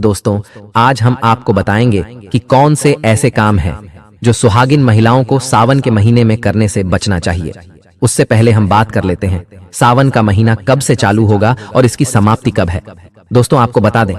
दोस्तों, आज हम आपको बताएंगे कि कौन से ऐसे काम हैं जो सुहागिन महिलाओं को सावन के महीने में करने से बचना चाहिए। उससे पहले हम बात कर लेते हैं सावन का महीना कब से चालू होगा और इसकी समाप्ति कब है। दोस्तों, आपको बता दें,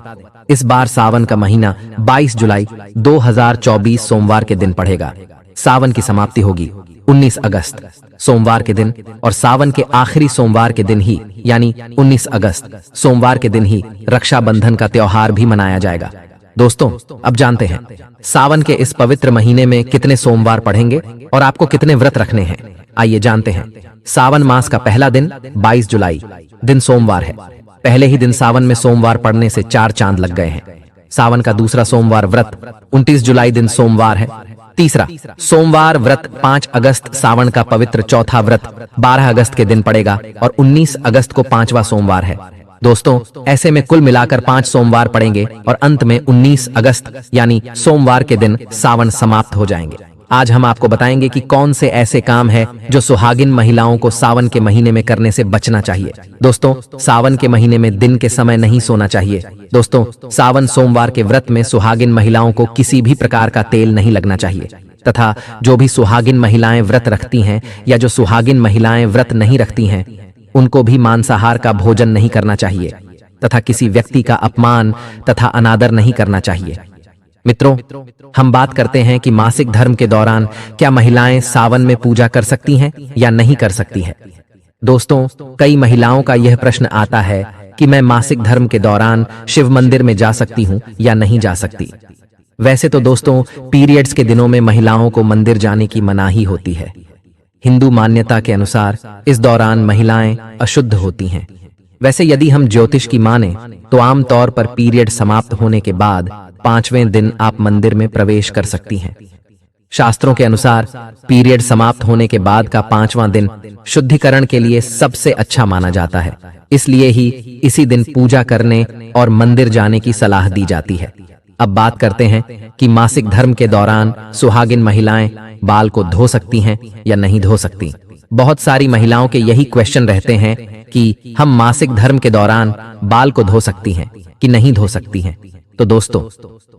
इस बार सावन का महीना 22 जुलाई 2024 सोमवार के दिन पड़ेगा। सावन की समाप्ति होगी 19 अगस्त सोमवार के दिन और सावन के आखिरी सोमवार के दिन ही यानी 19 अगस्त सोमवार के दिन ही रक्षाबंधन का त्योहार भी मनाया जाएगा। दोस्तों, अब जानते हैं सावन के इस पवित्र महीने में कितने सोमवार पड़ेंगे और आपको कितने व्रत रखने हैं। आइए जानते हैं। सावन मास का पहला दिन 22 जुलाई दिन सोमवार है। पहले ही दिन सावन में सोमवार पड़ने से 4 चांद लग गए हैं। सावन का दूसरा सोमवार व्रत 29 जुलाई दिन सोमवार है। तीसरा सोमवार व्रत 5 अगस्त सावन का पवित्र चौथा व्रत 12 अगस्त के दिन पड़ेगा और 19 अगस्त को 5वां सोमवार है। दोस्तों, ऐसे में कुल मिलाकर 5 सोमवार पड़ेंगे और अंत में 19 अगस्त यानी सोमवार के दिन सावन समाप्त हो जाएंगे। आज हम आपको बताएंगे कि कौन से ऐसे काम हैं जो सुहागिन महिलाओं को सावन के महीने में करने से बचना चाहिए। दोस्तों, सावन के महीने में दिन के समय नहीं सोना चाहिए। दोस्तों, सावन सोमवार के व्रत में सुहागिन महिलाओं को किसी भी प्रकार का तेल नहीं लगना चाहिए तथा जो भी सुहागिन महिलाएं व्रत रखती हैं या जो सुहागिन महिलाएं व्रत नहीं रखती हैं उनको भी मांसाहार का भोजन नहीं करना चाहिए तथा किसी व्यक्ति का अपमान तथा अनादर नहीं करना चाहिए। मित्रों, हम बात करते हैं कि मासिक धर्म के दौरान क्या महिलाएं सावन में पूजा कर सकती हैं या नहीं कर सकती है। दोस्तों, कई महिलाओं का यह प्रश्न आता है कि मैं मासिक धर्म के दौरान शिव मंदिर में जा सकती हूं या नहीं जा सकती। वैसे तो दोस्तों, पीरियड्स के दिनों में महिलाओं को मंदिर जाने की मनाही होती है। हिंदू मान्यता के अनुसार इस दौरान महिलाएं अशुद्ध होती हैं। वैसे यदि हम ज्योतिष की माने तो आमतौर पर पीरियड समाप्त होने के बाद 5वें दिन आप मंदिर में प्रवेश कर सकती हैं। शास्त्रों के अनुसार पीरियड समाप्त होने के बाद का 5वां दिन शुद्धिकरण के लिए सबसे अच्छा माना जाता है। इसलिए ही इसी दिन पूजा करने और मंदिर जाने की सलाह दी जाती है। अब बात करते हैं कि मासिक धर्म के दौरान सुहागिन महिलाएं बाल को धो सकती हैं या नहीं धो सकती। बहुत सारी महिलाओं के यही क्वेश्चन रहते हैं कि हम मासिक धर्म के दौरान बाल को धो सकती हैं कि नहीं धो सकती हैं। तो दोस्तों,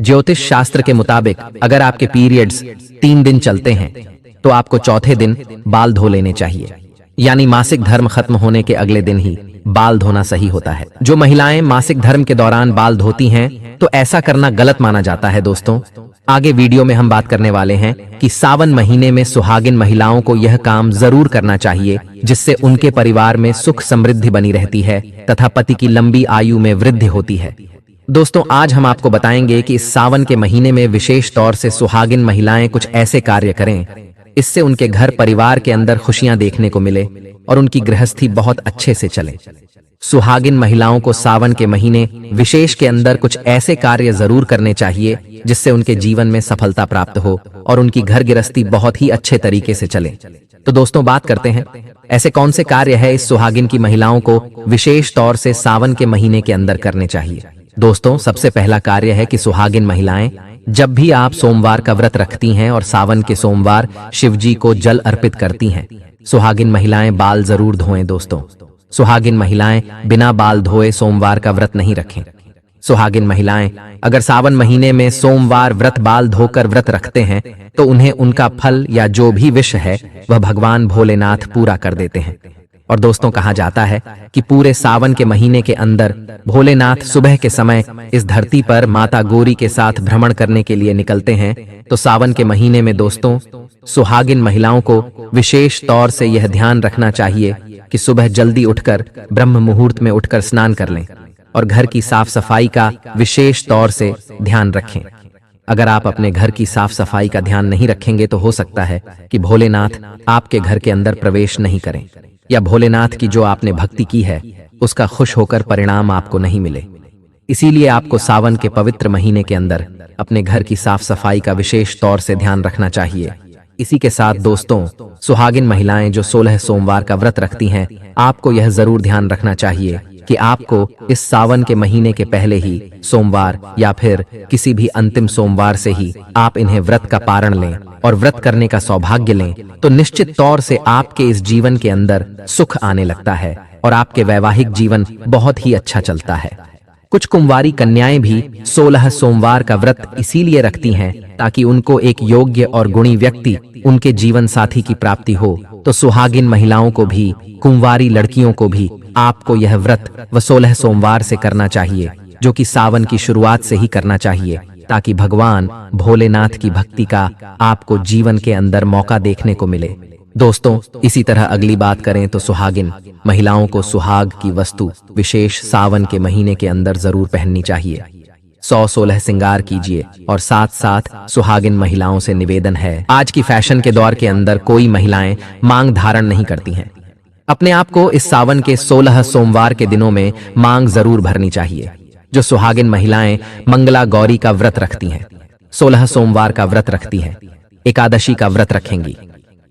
ज्योतिष शास्त्र के मुताबिक अगर आपके पीरियड्स 3 दिन चलते हैं तो आपको चौथे दिन बाल धो लेने चाहिए, यानी मासिक धर्म खत्म होने के अगले दिन ही बाल धोना सही होता है। जो महिलाएं मासिक धर्म के दौरान बाल धोती हैं तो ऐसा करना गलत माना जाता है। दोस्तों, आगे वीडियो में हम बात करने वाले हैं कि सावन महीने में सुहागिन महिलाओं को यह काम जरूर करना चाहिए जिससे उनके परिवार में सुख समृद्धि बनी रहती है तथा पति की लंबी आयु में वृद्धि होती है। दोस्तों, आज हम आपको बताएंगे कि इस सावन के महीने में विशेष तौर से सुहागिन महिलाएं कुछ ऐसे कार्य करें इससे उनके घर परिवार के अंदर खुशियां देखने को मिले और उनकी गृहस्थी बहुत अच्छे से चले। सुहागिन महिलाओं को सावन के महीने विशेष के अंदर कुछ ऐसे कार्य जरूर करने चाहिए जिससे उनके जीवन में सफलता प्राप्त हो और उनकी घर गृहस्थी बहुत ही अच्छे तरीके से चले। तो दोस्तों, बात करते हैं ऐसे कौन से कार्य है इस सुहागिन की महिलाओं को विशेष तौर से सावन के महीने के अंदर करने चाहिए। दोस्तों, सबसे पहला कार्य है कि सुहागिन महिलाएं जब भी आप सोमवार का व्रत रखती हैं और सावन के सोमवार शिवजी को जल अर्पित करती हैं, सुहागिन महिलाएं बाल जरूर धोएं। दोस्तों, सुहागिन महिलाएं बिना बाल धोए सोमवार का व्रत नहीं रखें। सुहागिन महिलाएं अगर सावन महीने में सोमवार व्रत बाल धोकर व्रत रखते हैं तो उन्हें उनका फल या जो भी विश है वह भगवान भोलेनाथ पूरा कर देते हैं। और दोस्तों, कहा जाता है कि पूरे सावन के महीने के अंदर भोलेनाथ सुबह के समय इस धरती पर माता गौरी के साथ भ्रमण करने के लिए निकलते हैं। तो सावन के महीने में दोस्तों, सुहागिन महिलाओं को विशेष तौर से यह ध्यान रखना चाहिए कि सुबह जल्दी उठकर ब्रह्म मुहूर्त में उठकर स्नान कर लें और घर की साफ सफाई का विशेष तौर से ध्यान रखें। अगर आप अपने घर की साफ सफाई का ध्यान नहीं रखेंगे तो हो सकता है कि भोलेनाथ आपके घर के अंदर प्रवेश नहीं करें या भोलेनाथ की जो आपने भक्ति की है उसका खुश होकर परिणाम आपको नहीं मिले। इसीलिए आपको सावन के पवित्र महीने के अंदर अपने घर की साफ सफाई का विशेष तौर से ध्यान रखना चाहिए। इसी के साथ दोस्तों, सुहागिन महिलाएं जो 16 सोमवार का व्रत रखती हैं, आपको यह जरूर ध्यान रखना चाहिए कि आपको इस सावन के महीने के पहले ही सोमवार या फिर किसी भी अंतिम सोमवार से ही आप इन्हें व्रत का पारण लें और व्रत करने का सौभाग्य लें तो निश्चित तौर से आपके इस जीवन के अंदर सुख आने लगता है और आपके वैवाहिक जीवन बहुत ही अच्छा चलता है। कुछ कुंवारी कन्याएं भी 16 सोमवार का व्रत इसीलिए रखती हैं ताकि उनको एक योग्य और गुणी व्यक्ति, उनके जीवन साथी की प्राप्ति हो। तो सुहागिन महिलाओं को भी, कुंवारी लड़कियों को भी आपको यह व्रत 16 सोमवार से करना चाहिए, जो कि सावन की शुरुआत से ही करना चाहिए, ताकि भगवान भोलेनाथ की भक्ति का आपको जीवन के अंदर मौका देखने को मिले। दोस्तों, इसी तरह अगली बात करें तो सुहागिन महिलाओं को सुहाग की वस्तु विशेष सावन के महीने के अंदर जरूर पहननी चाहिए। 116 श्रृंगार कीजिए। और साथ साथ सुहागिन महिलाओं से निवेदन है, आज की फैशन के दौर के अंदर कोई महिलाएं मांग धारण नहीं करती हैं। अपने आप को इस सावन के 16 सोमवार के दिनों में मांग जरूर भरनी चाहिए। जो सुहागिन महिलाएं मंगला गौरी का व्रत रखती हैं, 16 सोमवार का व्रत रखती हैं, एकादशी का व्रत रखेंगी,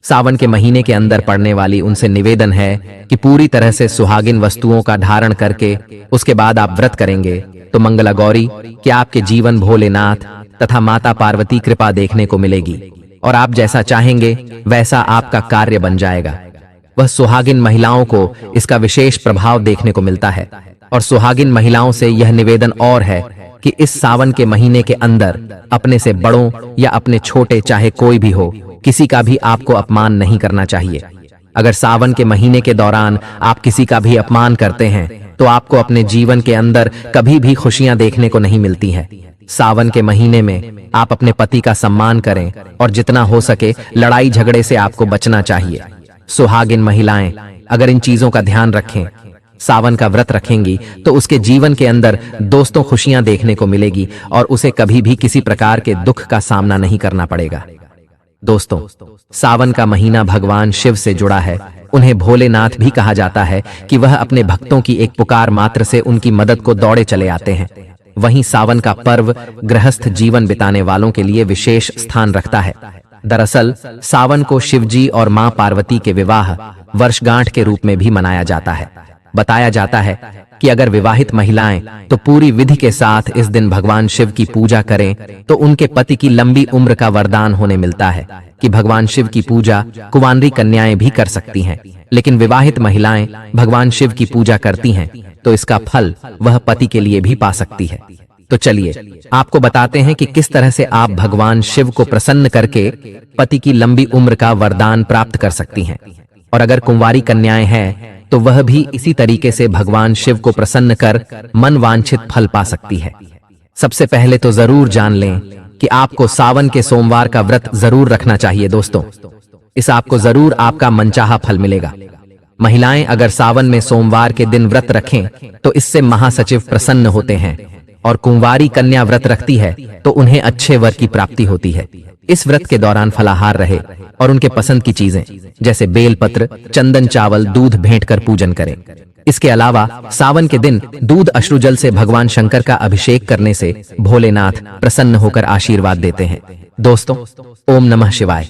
सावन के महीने के अंदर पड़ने वाली, उनसे निवेदन है कि पूरी तरह से सुहागिन वस्तुओं का धारण करके उसके बाद आप व्रत करेंगे तो मंगला गौरी कि आपके जीवन भोलेनाथ तथा माता पार्वती कृपा देखने को मिलेगी और आप जैसा चाहेंगे वैसा आपका कार्य बन जाएगा। वह सुहागिन महिलाओं को इसका विशेष प्रभाव देखने को मिलता है। और सुहागिन महिलाओं से यह निवेदन और है कि इस सावन के महीने के अंदर अपने से बड़ों या अपने छोटे चाहे कोई भी हो, किसी का भी आपको अपमान नहीं करना चाहिए। अगर सावन के महीने के दौरान आप किसी का भी अपमान करते हैं तो आपको अपने जीवन के अंदर कभी भी खुशियां देखने को नहीं मिलती हैं। सावन के महीने में आप अपने पति का सम्मान करें और जितना हो सके लड़ाई झगड़े से आपको बचना चाहिए। सुहागिन महिलाएं अगर इन चीजों का ध्यान रखें, सावन का व्रत रखेंगी तो उसके जीवन के अंदर दोस्तों खुशियां देखने को मिलेगी और उसे कभी भी किसी प्रकार के दुख का सामना नहीं करना पड़ेगा। दोस्तों, सावन का महीना भगवान शिव से जुड़ा है। उन्हें भोलेनाथ भी कहा जाता है कि वह अपने भक्तों की एक पुकार मात्र से उनकी मदद को दौड़े चले आते हैं। वहीं सावन का पर्व गृहस्थ जीवन बिताने वालों के लिए विशेष स्थान रखता है। दरअसल सावन को शिवजी और मां पार्वती के विवाह वर्षगांठ के रूप में भी मनाया जाता है। बताया जाता है कि अगर विवाहित महिलाएं तो पूरी विधि के साथ इस दिन भगवान शिव की पूजा करें तो उनके पति की लंबी उम्र का वरदान होने मिलता है। कि भगवान शिव की पूजा कुंवारी कन्याएं भी कर सकती हैं, लेकिन विवाहित महिलाएं भगवान शिव की पूजा करती हैं तो इसका फल वह पति के लिए भी पा सकती है। तो चलिए आपको बताते हैं कि किस तरह से आप भगवान शिव को प्रसन्न करके पति की लंबी उम्र का वरदान प्राप्त कर सकती हैं। और अगर कुंवारी कन्याएं हैं तो वह भी इसी तरीके से भगवान शिव को प्रसन्न कर मन वांछित फल पा सकती है। सबसे पहले तो जरूर जान लें कि आपको सावन के सोमवार का व्रत जरूर रखना चाहिए। दोस्तों, इस आपको जरूर आपका मनचाहा फल मिलेगा। महिलाएं अगर सावन में सोमवार के दिन व्रत रखें तो इससे महासचिव प्रसन्न होते हैं और कुंवारी कन्या व्रत रखती है तो उन्हें अच्छे वर की प्राप्ति होती है। इस व्रत के दौरान फलाहार रहे और उनके पसंद की चीजें जैसे बेलपत्र, चंदन, चावल, दूध भेंट कर पूजन करें। इसके अलावा सावन के दिन दूध अश्रुजल से भगवान शंकर का अभिषेक करने से भोलेनाथ प्रसन्न होकर आशीर्वाद देते हैं। दोस्तों, ओम नमः शिवाय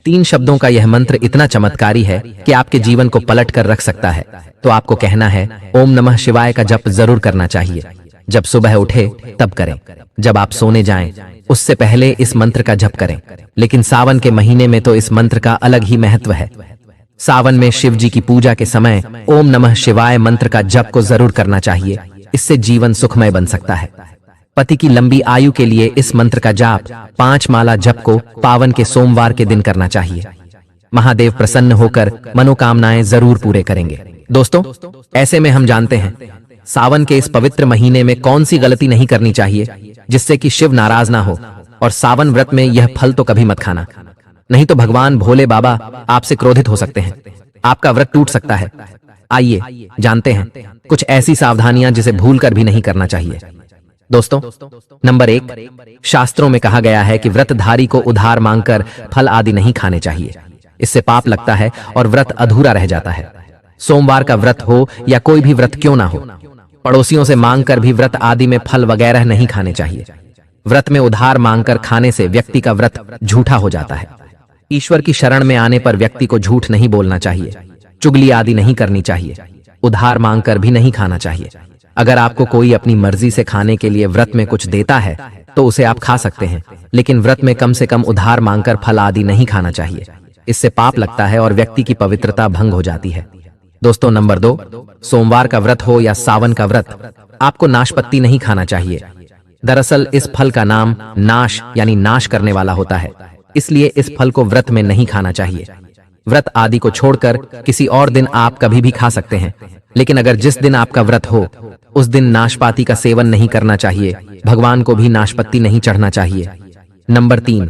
3 शब्दों का यह मंत्र इतना चमत्कारी है कि आपके जीवन को पलट कर रख सकता है। तो आपको कहना है ओम नमः शिवाय का जप जरूर करना चाहिए। जब सुबह उठे तब करें, जब आप सोने जाएं उससे पहले इस मंत्र का जप करें। लेकिन सावन के महीने में तो इस मंत्र का अलग ही महत्व है। सावन में शिव जी की पूजा के समय ओम नमः शिवाय मंत्र का जप को जरूर करना चाहिए। इससे जीवन सुखमय बन सकता है। पति की लंबी आयु के लिए इस मंत्र का जाप 5 माला जप को पावन के सोमवार के दिन करना चाहिए। महादेव प्रसन्न होकर मनोकामनाएं जरूर पूरे करेंगे। दोस्तों, ऐसे में हम जानते हैं सावन के इस पवित्र महीने में कौन सी गलती नहीं करनी चाहिए जिससे कि शिव नाराज ना हो। और सावन व्रत में यह फल तो कभी मत खाना, नहीं तो भगवान भोले बाबा आपसे क्रोधित हो सकते हैं, आपका व्रत टूट सकता है। आइए जानते हैं कुछ ऐसी सावधानियां जिसे भूलकर भी नहीं करना चाहिए। दोस्तों, नंबर 1, शास्त्रों में कहा गया है कि व्रतधारी को उधार मांगकर फल आदि नहीं खाने चाहिए। इससे पाप लगता है और व्रत अधूरा रह जाता है। सोमवार का व्रत हो या कोई भी व्रत क्यों ना हो, पड़ोसियों से मांगकर भी व्रत आदि में फल वगैरह नहीं खाने चाहिए। व्रत में उधार मांगकर खाने से व्यक्ति का व्रत झूठा हो जाता है। ईश्वर की शरण में आने पर व्यक्ति को झूठ नहीं बोलना चाहिए, चुगली आदि नहीं करनी चाहिए, उधार मांगकर भी नहीं खाना चाहिए। अगर आपको कोई अपनी मर्जी से खाने के लिए व्रत में कुछ देता है तो उसे आप खा सकते हैं, लेकिन व्रत में कम से कम उधार मांगकर फल आदि नहीं खाना चाहिए। इससे पाप लगता है और व्यक्ति की पवित्रता भंग हो जाती है। दोस्तों नंबर 2, सोमवार का व्रत हो या सावन का व्रत, आपको नाशपत्ती नहीं खाना चाहिए। दरअसल इस फल का नाम नाश यानी नाश करने वाला होता है, इसलिए इस फल को व्रत में नहीं खाना चाहिए। व्रत आदि को छोड़कर किसी और दिन आप कभी भी खा सकते हैं, लेकिन अगर जिस दिन आपका व्रत हो उस दिन नाशपाती का सेवन नहीं करना चाहिए, भगवान को भी नाशपत्ती नहीं चढ़ना चाहिए। नंबर 3,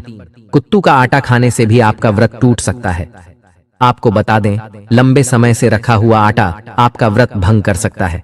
कुत्तू का आटा खाने से भी आपका व्रत टूट सकता है। आपको बता दें, लंबे समय से रखा हुआ आटा आपका व्रत भंग कर सकता है।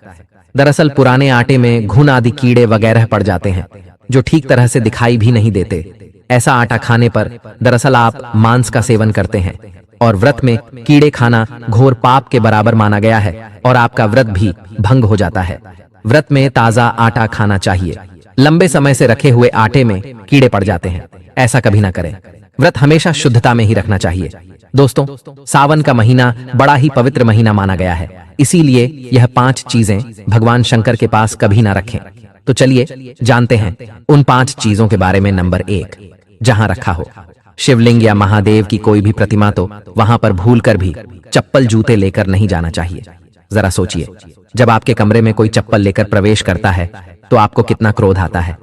दरअसल पुराने आटे में घुन आदि कीड़े वगैरह पड़ जाते हैं, जो ठीक तरह से दिखाई भी नहीं देते। ऐसा आटा खाने पर दरअसल आप मांस का सेवन करते हैं, और व्रत में कीड़े खाना घोर पाप के बराबर माना गया है और आपका व्रत भी भंग हो जाता है। व्रत में ताजा आटा खाना चाहिए। लंबे समय से रखे हुए आटे में कीड़े पड़ जाते हैं, ऐसा कभी ना करें। व्रत हमेशा शुद्धता में ही रखना चाहिए। दोस्तों, सावन का महीना बड़ा ही पवित्र महीना माना गया है, इसीलिए यह 5 चीजें भगवान शंकर के पास कभी ना रखें। तो चलिए जानते हैं उन 5 चीजों के बारे में। नंबर 1, जहां रखा हो शिवलिंग या महादेव की कोई भी प्रतिमा, तो वहां पर भूलकर भी चप्पल जूते लेकर नहीं जाना चाहिए। जरा सोचिए, जब आपके कमरे में कोई चप्पल लेकर प्रवेश करता है तो आपको कितना क्रोध आता है।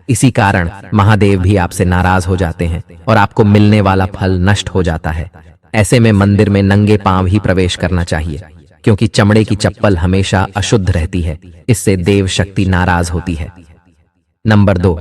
इसी कारण महादेव भी आपसे नाराज हो जाते हैं और आपको मिलने वाला फल नष्ट हो जाता है। ऐसे में मंदिर में नंगे पांव ही प्रवेश करना चाहिए, क्योंकि चमड़े की चप्पल हमेशा अशुद्ध रहती है, इससे देव शक्ति नाराज होती है। नंबर 2,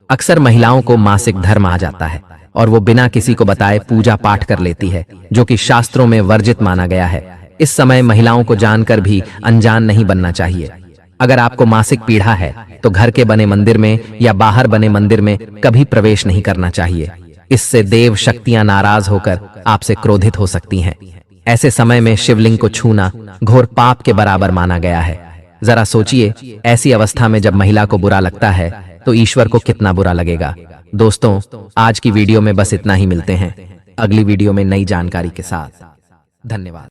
अक्सर महिलाओं को मासिक धर्म आ जाता है और वो बिना किसी को बताए पूजा पाठ कर लेती है, जो कि शास्त्रों में वर्जित माना गया है। इस समय महिलाओं को जानकर भी अनजान नहीं बनना चाहिए। अगर आपको मासिक पीड़ा है तो घर के बने मंदिर में या बाहर बने मंदिर में कभी प्रवेश नहीं करना चाहिए। इससे देव शक्तियां नाराज होकर आपसे क्रोधित हो सकती हैं। ऐसे समय में शिवलिंग को छूना घोर पाप के बराबर माना गया है। जरा सोचिए, ऐसी अवस्था में जब महिला को बुरा लगता है तो ईश्वर को कितना बुरा लगेगा। दोस्तों, आज की वीडियो में बस इतना ही। मिलते हैं अगली वीडियो में नई जानकारी के साथ। धन्यवाद।